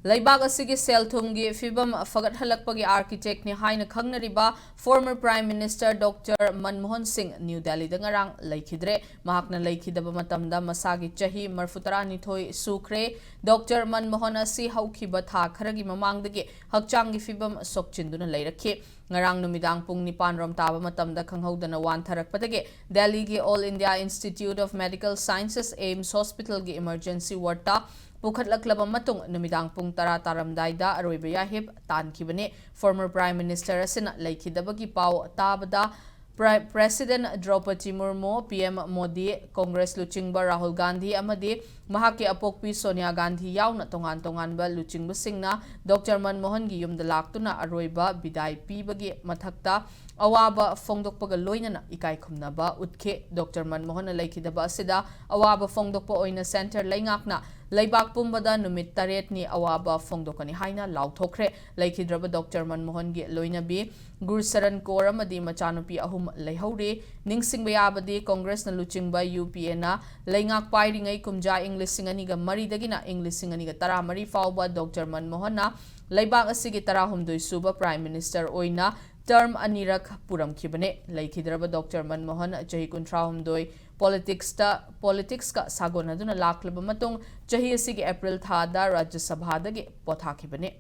Laibag asigi selthumgi fibam fagat halakpagi architect ni haina khangnariba former Prime Minister Dr. Manmohan Singh New Delhi da ngarang laikhidre mahakna laikhidaba matamda masagi chahi marfutara nithoi sukre Dr. Manmohan asi haukiba tha kharagi mamangdagi hakchangi fibam sokchinduna lairakhi ngarang numidang pung nipan rom taba matamda khanghaudana wan tharakpadagi Delhi gi All India Institute of Medical Sciences AIMS Hospital gi emergency ward ta Pukhatlakhlaba matung numidang pung tara taramdaida aroiba yahib tankibane former Prime Minister asina laikhidabagi pau tabada President Draupadi Murmu, PM Modi, Congress Luchingba Rahul Gandhi amadi mahaki apokpi Sonia Gandhi yauna tongan-tonganba luchingba singna Dr. Manmohan gi yumda laktuna aroiba bidai pibagi mathakta awaba fongdokpaga loinana ikai khumnaba utke Dr. Manmohan laikhidaba asida awaba fongdokpa oina center laingakna Laibak pumbada numit taret ni awaba fongdokani haina lauthokre laikhidraba Dr. Manmohan gi loinabi Gursaran Kaur amadi machanupi ahum leihore ningsingba yabadi Congress na luchingba UPA na laingak pairingai kumja English singaniga maridagina English singaniga taramari fauba Dr. Manmohan na laibak asigi tarahumdoi suba Prime Minister oina term anirak puram kibane laikhidraba Dr. Manmohan chahi kuntrahumdoi politics ka sagonaduna laklaba matung chahi asigi April thada Rajya Sabha dagi pothakibane